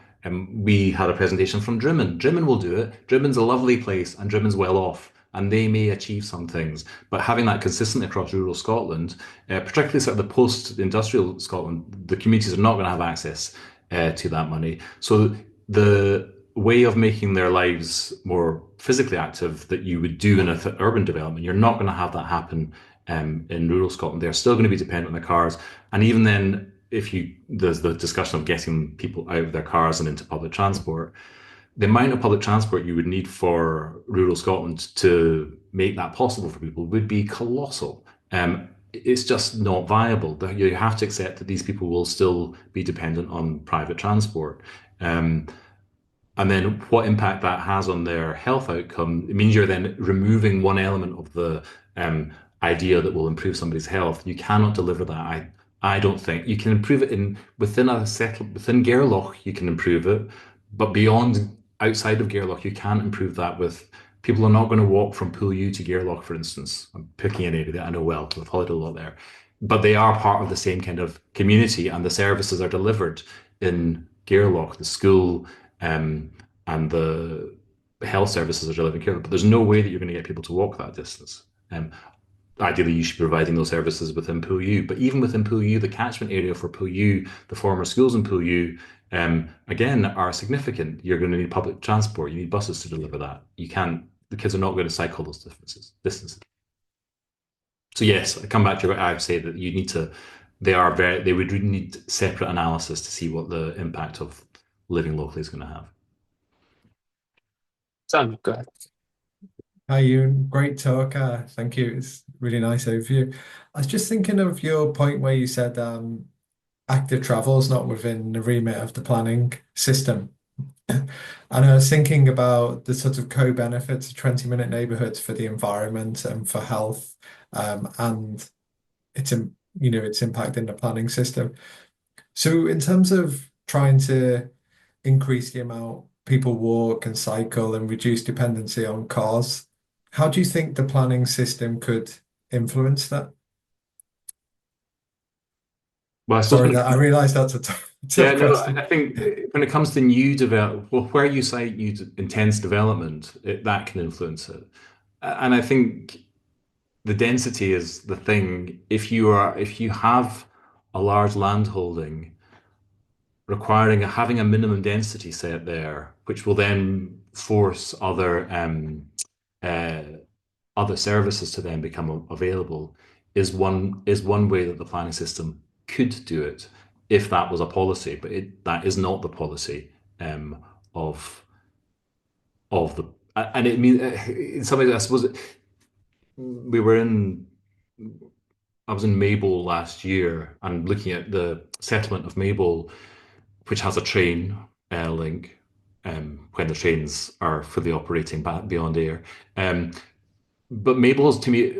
We had a presentation from Drimmen. Drimmen will do it. Drimmen's a lovely place and Drimmen's well off, and they may achieve some things. But having that consistently across rural Scotland, particularly sort of the post-industrial Scotland, the communities are not going to have access to that money. So the way of making their lives more physically active that you would do in an urban development, you're not going to have that happen in rural Scotland. They're still going to be dependent on their cars. And even then, there's the discussion of getting people out of their cars and into public transport, the amount of public transport you would need for rural Scotland to make that possible for people would be colossal. It's just not viable. You have to accept that these people will still be dependent on private transport. And then what impact that has on their health outcome, it means you're then removing one element of the idea that will improve somebody's health. You cannot deliver that. I don't think you can improve it within Gairloch. You can improve it, but beyond outside of Gairloch, you can't improve that with people are not going to walk from Poolew to Gairloch, for instance. I'm picking an area that I know well because I've holidayed a lot there, but they are part of the same kind of community, and the services are delivered in Gairloch. The school and the health services are delivered in Gairloch, but there's no way that you're going to get people to walk that distance. Ideally, you should be providing those services within Poolew. But even within Poolew, the catchment area for Poolew, the former schools in Poolew, again, are significant. You're going to need public transport. You need buses to deliver that. You can't, the kids are not going to cycle those distances. So yes, I come back to what I've said that you need to, they would need separate analysis to see what the impact of living locally is going to have. Sam, go ahead. Hi, Euan. Great talk. Thank you. It's really nice overview. I was just thinking of your point where you said active travel is not within the remit of the planning system. And I was thinking about the sort of co-benefits of 20-minute neighborhoods for the environment and for health, and its impact in the planning system. So in terms of trying to increase the amount people walk and cycle and reduce dependency on cars, how do you think the planning system could influence that? Well, I suppose Sorry, that I realize that's a tough yeah, no, question. I think when it comes to new develop, well, where you cite intense development, that can influence it. And I think the density is the thing. If you have a large land holding requiring having a minimum density set there, which will then force uh, other services to then become available, is one way that the planning system could do it if that was a policy, but that is not the policy of the and it means in some ways I suppose we were in I was in Maybole last year and looking at the settlement of Maybole, which has a train link when the trains are fully operating back beyond air. But Mabel's, to me,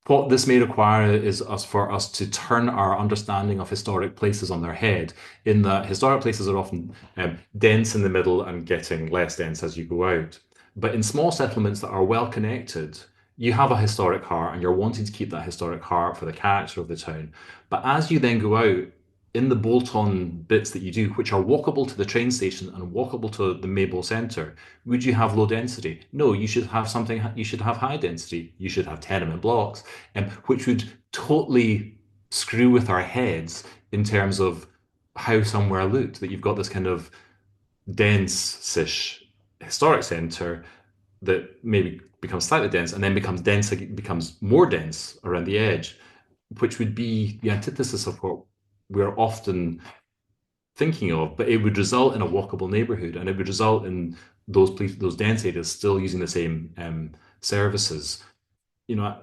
what this may require is for us to turn our understanding of historic places on their head, in that historic places are often dense in the middle and getting less dense as you go out. But in small settlements that are well connected, you have a historic heart and you're wanting to keep that historic heart for the character of the town. But as you then go out, in the bolt-on bits that you do, which are walkable to the train station and walkable to the Maybole Centre, would you have low density? No, you should have something, you should have high density. You should have tenement blocks, which would totally screw with our heads in terms of how somewhere looked, that you've got this kind of dense-ish historic centre that maybe becomes slightly dense and then becomes more dense around the edge, which would be the antithesis of what we're often thinking of, but it would result in a walkable neighborhood, and it would result in those dense areas still using the same services. You know,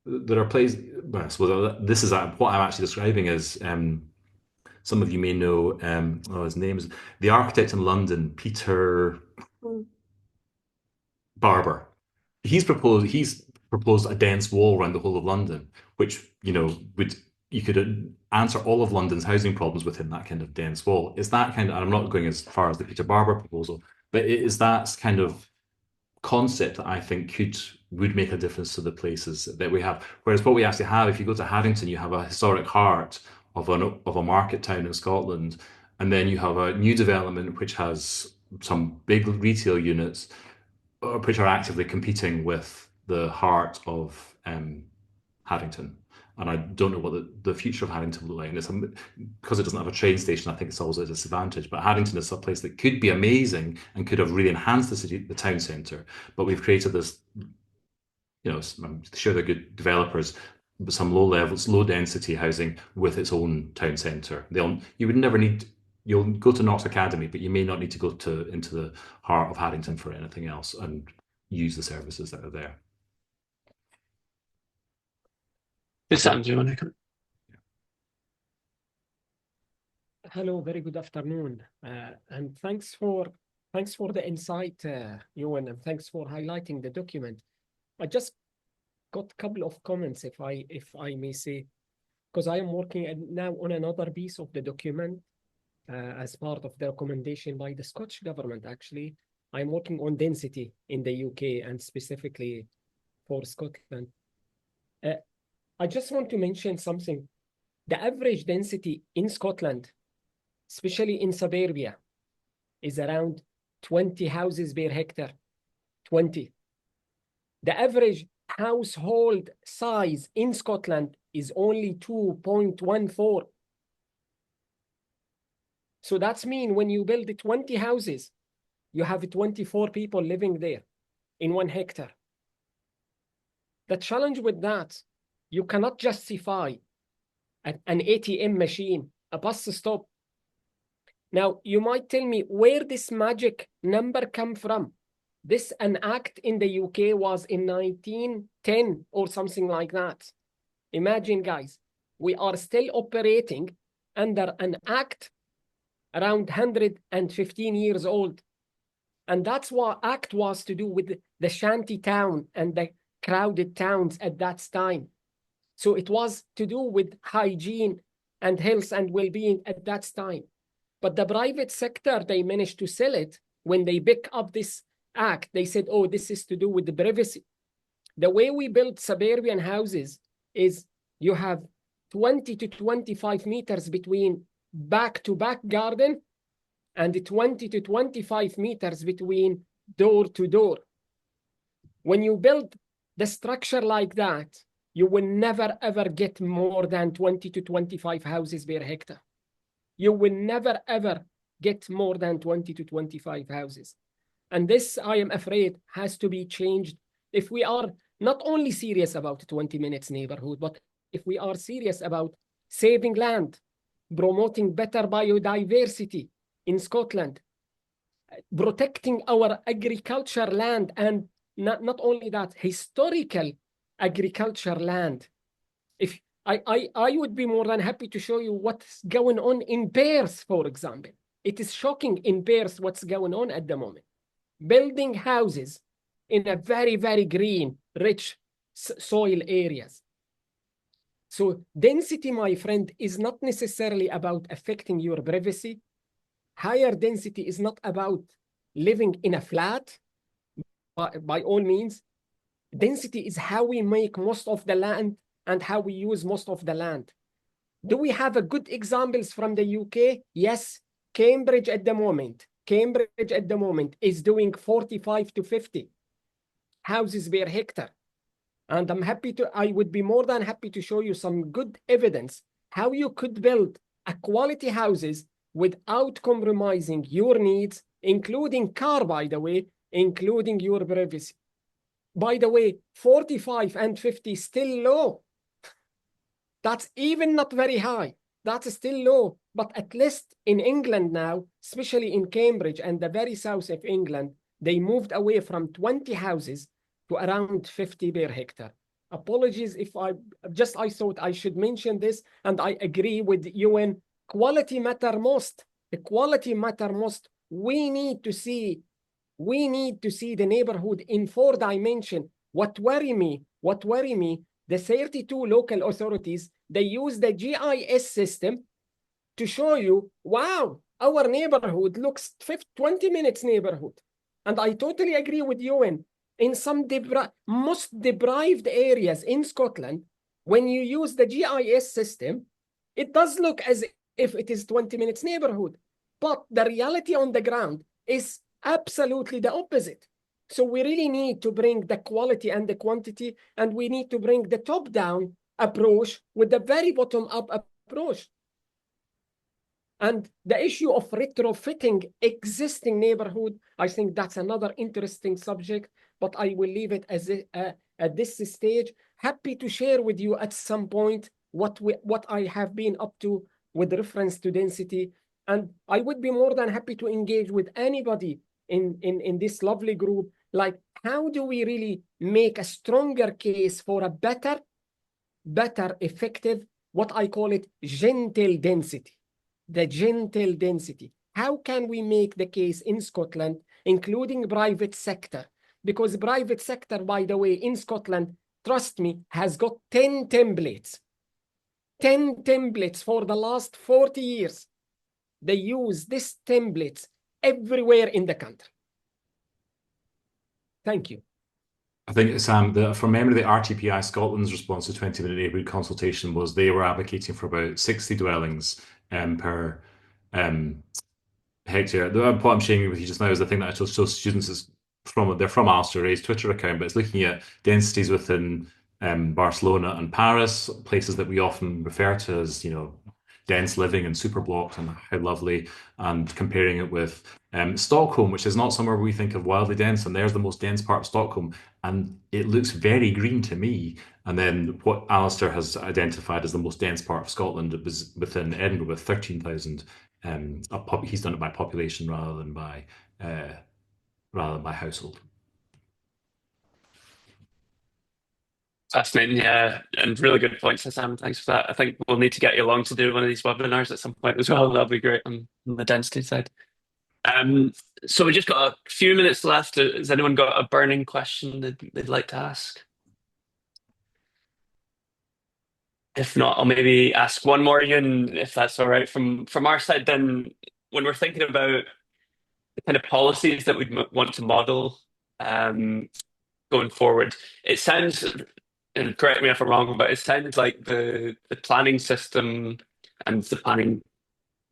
there are places. Well, I suppose this is what I'm actually describing as. Some of you may know. His name is the architect in London, Peter Barber. He's proposed a dense wall around the whole of London, which would you could answer all of London's housing problems within that kind of dense wall. Is that kind of, and I'm not going as far as the Peter Barber proposal, but it is that kind of concept that I think would make a difference to the places that we have. Whereas what we actually have, if you go to Haddington, you have a historic heart of a market town in Scotland, and then you have a new development which has some big retail units which are actively competing with the heart of Haddington. And I don't know what the future of Haddington will look like. And because it doesn't have a train station, I think it's always a disadvantage. But Haddington is a place that could be amazing and could have really enhanced the town centre. But we've created this, I'm sure they're good developers, but some low density housing with its own town centre. You would never need. You'll go to Knox Academy, but you may not need to go into the heart of Haddington for anything else and use the services that are there. Sam, do you want to come? Hello, very good afternoon, and thanks for the insight, Euan, and thanks for highlighting the document. I just got a couple of comments, if I may say, because I am working now on another piece of the document as part of the recommendation by the Scottish government. Actually, I'm working on density in the UK and specifically for Scotland. I just want to mention something. The average density in Scotland, especially in suburbia, is around 20 houses per hectare. 20. The average household size in Scotland is only 2.14. So that's mean when you build 20 houses, you have 24 people living there in 1 hectare. The challenge with that, you cannot justify an ATM machine, a bus stop. Now, you might tell me where this magic number come from. This an act in the UK was in 1910 or something like that. Imagine, guys, we are still operating under an act around 115 years old. And that's what ACT was to do with the shanty town and the crowded towns at that time. So it was to do with hygiene and health and well-being at that time. But the private sector, they managed to sell it when they pick up this act. They said, oh, this is to do with the privacy. The way we build suburban houses is you have 20 to 25 meters between back-to-back garden and 20 to 25 meters between door to door. When you build the structure like that, you will never ever get more than 20 to 25 houses per hectare. You will never ever get more than 20 to 25 houses. And this, I am afraid, has to be changed if we are not only serious about 20 minutes neighborhood, but if we are serious about saving land, promoting better biodiversity in Scotland, protecting our agriculture land, and not only that, historical agriculture land. If I would be more than happy to show you what's going on in Perth, for example. It is shocking in Perth what's going on at the moment. Building houses in a very, very green, rich soil areas. So density, my friend, is not necessarily about affecting your privacy. Higher density is not about living in a flat, by all means. Density is how we make most of the land and how we use most of the land. Do we have a good examples from the UK? Yes, Cambridge at the moment is doing 45 to 50 houses per hectare. And I would be more than happy to show you some good evidence how you could build a quality houses without compromising your needs, including car, by the way, including your privacy. By the way, 45 and 50 still low. That's even not very high. That's still low. But at least in England now, especially in Cambridge and the very south of England, they moved away from 20 houses to around 50 per hectare. Apologies if I thought I should mention this, and I agree with Euan. Quality matter most. The quality matter most. We need to see the neighborhood in 4 dimensions. What worry me, the 32 local authorities, they use the GIS system to show you, wow, our neighborhood looks 20 minutes neighborhood. And I totally agree with Euan. In some most deprived areas in Scotland, when you use the GIS system, it does look as if it is 20 minutes neighborhood. But the reality on the ground is absolutely the opposite. So we really need to bring the quality and the quantity, and we need to bring the top-down approach with the very bottom-up approach. And the issue of retrofitting existing neighborhood, I think that's another interesting subject, but I will leave it as at this stage. Happy to share with you at some point what I have been up to with reference to density. And I would be more than happy to engage with anybody in this lovely group. Like, how do we really make a stronger case for a better, effective, what I call it, gentle density? The gentle density. How can we make the case in Scotland, including private sector? Because private sector, by the way, in Scotland, trust me, has got 10 templates. 10 templates for the last 40 years. They use these templates everywhere in the country. Thank you. I think, Sam, from memory, the RTPI Scotland's response to 20-minute neighbourhood consultation was they were advocating for about 60 dwellings per hectare. What I'm sharing with you just now is the thing that I show students is they're from Alistair Ray's Twitter account, but it's looking at densities within Barcelona and Paris, places that we often refer to as, dense living and super blocks and how lovely, and comparing it with Stockholm, which is not somewhere we think of wildly dense, and there's the most dense part of Stockholm, and it looks very green to me. And then what Alistair has identified as the most dense part of Scotland, it was within Edinburgh with 13,000. He's done it by population rather than by household. Fascinating, yeah, and really good points, Sam. Thanks for that. I think we'll need to get you along to do one of these webinars at some point as well. That'll be great on the density side. So we just got a few minutes left. Has anyone got a burning question they'd like to ask? If not, I'll maybe ask one more, Euan, if that's all right. From our side, then, when we're thinking about the kind of policies that we'd want to model going forward, it sounds, and correct me if I'm wrong, but it sounds like the planning system and the planning,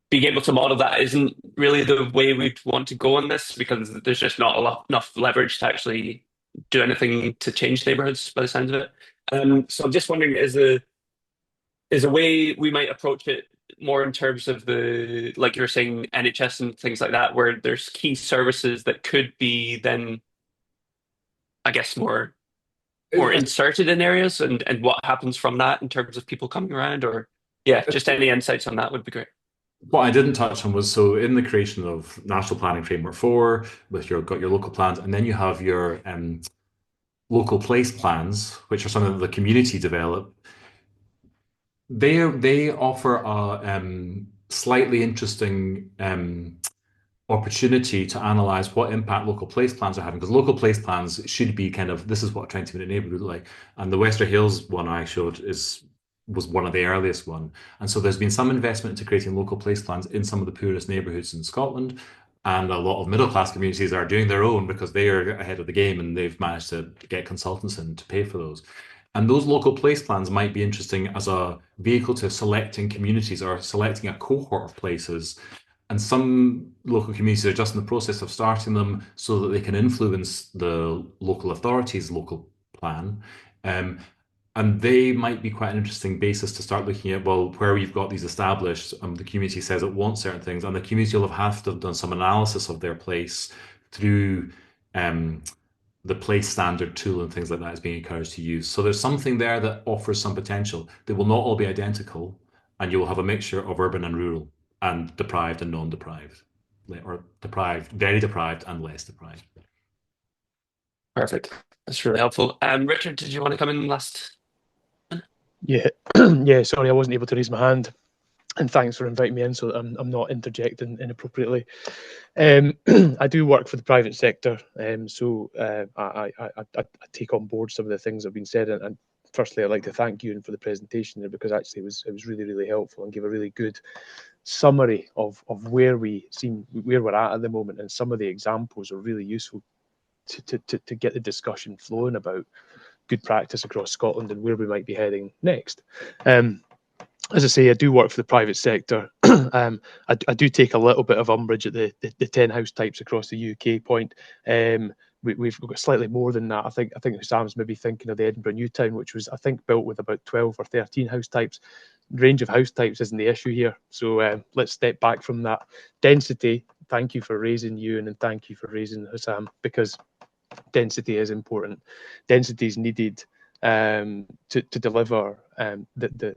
being able to model that isn't really the way we'd want to go on this, because there's just not enough leverage to actually do anything to change neighborhoods by the sounds of it. So I'm just wondering, is a way we might approach it more in terms of the, like you were saying, NHS and things like that, where there's key services that could be then, I guess, more inserted in areas, and what happens from that in terms of people coming around, or yeah, just any insights on that would be great. What I didn't touch on was, so in the creation of National Planning Framework 4, with got your local plans, and then you have your local place plans, which are something that the community develop. They offer a slightly interesting opportunity to analyze what impact local place plans are having, because local place plans should be kind of, this is what a 20-minute neighborhood like. And the Wester Hales one I showed was one of the earliest one. And so there's been some investment into creating local place plans in some of the poorest neighborhoods in Scotland. And a lot of middle-class communities are doing their own because they are ahead of the game and they've managed to get consultants in to pay for those. And those local place plans might be interesting as a vehicle to selecting communities or selecting a cohort of places. And some local communities are just in the process of starting them so that they can influence the local authorities' local plan. And they might be quite an interesting basis to start looking at, well, where you've got these established, the community says it wants certain things, and the community will have to have done some analysis of their place through the place standard tool and things like that is being encouraged to use. So there's something there that offers some potential. They will not all be identical, and you will have a mixture of urban and rural, and deprived and non-deprived, or deprived, very deprived, and less deprived. Perfect. That's really helpful. Richard, did you want to come in last? Yeah, yeah. Sorry, I wasn't able to raise my hand, and thanks for inviting me in, so that I'm not interjecting inappropriately. I do work for the private sector, so I take on board some of the things that have been said, and firstly, I'd like to thank Euan for the presentation there, because actually it was really helpful and gave a really good summary of where we're at the moment, and some of the examples are really useful to get the discussion flowing about good practice across Scotland and where we might be heading next. As I say, I do work for the private sector. I do take a little bit of umbrage at the 10 house types across the UK point. We've got slightly more than that. I think Sam's maybe thinking of the Edinburgh Newtown, which was, I think, built with about 12 or 13 house types. Range of house types isn't the issue here. So let's step back from that. Density, thank you for raising Euan, and thank you for raising Sam, because density is important. Density is needed to deliver the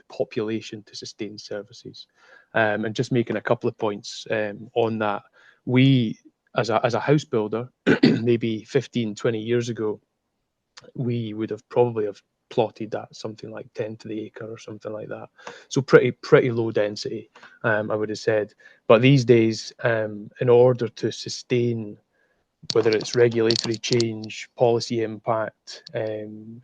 population to sustain services. And just making a couple of points on that, we as a house builder, maybe 15, 20 years ago, we would have probably have plotted at something like 10 to the acre or something like that. So pretty low density, I would have said. But these days, in order to sustain, whether it's regulatory change, policy impact,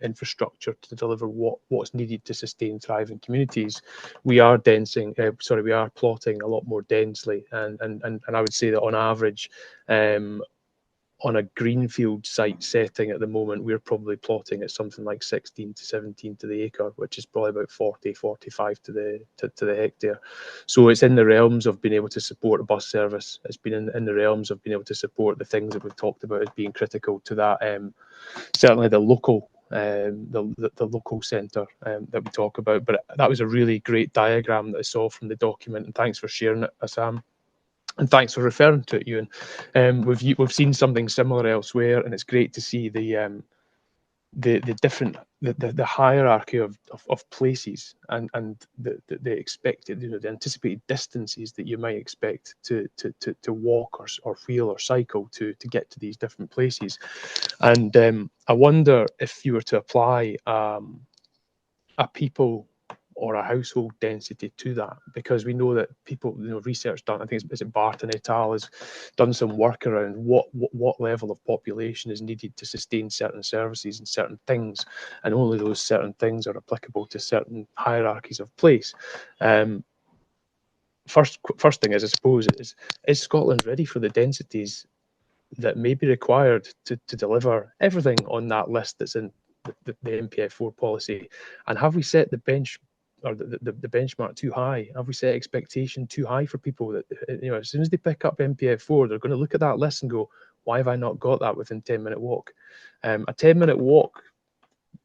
infrastructure to deliver what's needed to sustain thriving communities, we are plotting a lot more densely, and I would say that on average, on a greenfield site setting at the moment, we're probably plotting at something like 16 to 17 to the acre, which is probably about 40, 45 to the hectare. So it's in the realms of being able to support a bus service. It's been in the realms of being able to support the things that we've talked about as being critical to that. Certainly the local local centre that we talk about. But that was a really great diagram that I saw from the document, and thanks for sharing it, Sam. And thanks for referring to it, Euan. We've seen something similar elsewhere, and it's great to see the different the hierarchy of places and the expected, the anticipated distances that you might expect to walk or wheel or cycle to get to these different places. And I wonder if you were to apply a people or a household density to that, because we know that people, research done, I think it's Barton et al. Has done some work around what level of population is needed to sustain certain services and certain things, and only those certain things are applicable to certain hierarchies of place. First thing is, I suppose, is Scotland ready for the densities that may be required to deliver everything on that list that's in the NPF4 policy? And have we set the bench or the benchmark too high? Have we set expectation too high for people that, as soon as they pick up NPF4, they're going to look at that list and go, why have I not got that within 10-minute walk? A 10-minute walk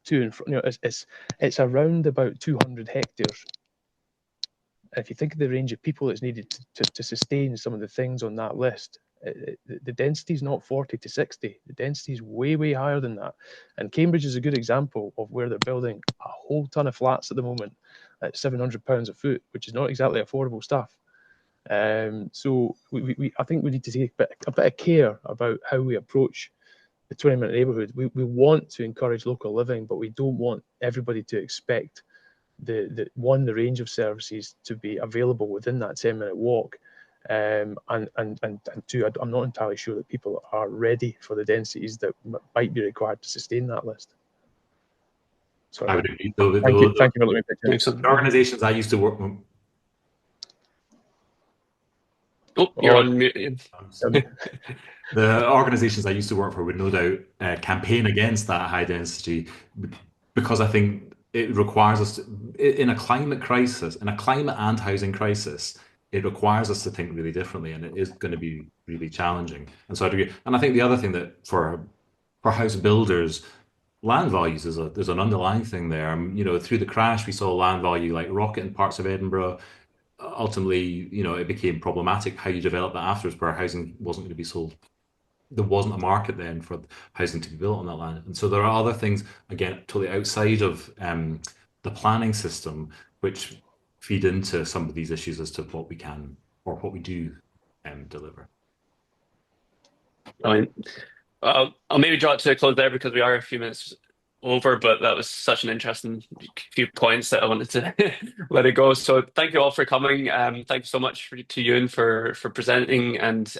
to and from, it's around about 200 hectares. And if you think of the range of people that's needed to sustain some of the things on that list, the density is not 40 to 60. The density is way, way higher than that. And Cambridge is a good example of where they're building a whole ton of flats at the moment at £700 a foot, which is not exactly affordable stuff. So I think we need to take a bit of care about how we approach the 20-minute neighbourhood. We want to encourage local living, but we don't want everybody to expect the range of services to be available within that 10-minute walk. And two, I'm not entirely sure that people are ready for the densities that might be required to sustain that list. Sorry. I would agree. Thank you for letting me pick in. The organisations I used to work with. Oh, you're on mute. The organisations I used to work for would no doubt campaign against that high density, because I think it requires us in a climate crisis, in a climate and housing crisis, it requires us to think really differently, and it is going to be really challenging. And so I agree. And I think the other thing that for house builders, land values there's an underlying thing there. Through the crash, we saw land value like rocket in parts of Edinburgh. Ultimately, it became problematic how you develop that afterwards, where housing wasn't going to be sold. There wasn't a market then for housing to be built on that land. And so there are other things, again, totally outside of the planning system, which feed into some of these issues as to what we can or what we do deliver. I'll maybe draw it to a close there because we are a few minutes over, but that was such an interesting few points that I wanted to let it go. So thank you all for coming. Thank you so much to Euan for presenting, and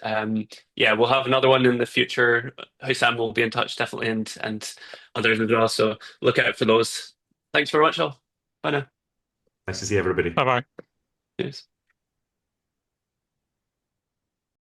yeah, we'll have another one in the future. Hussam will be in touch definitely, and others as well. So look out for those. Thanks very much, all. Bye now. Nice to see everybody. Bye bye. Cheers.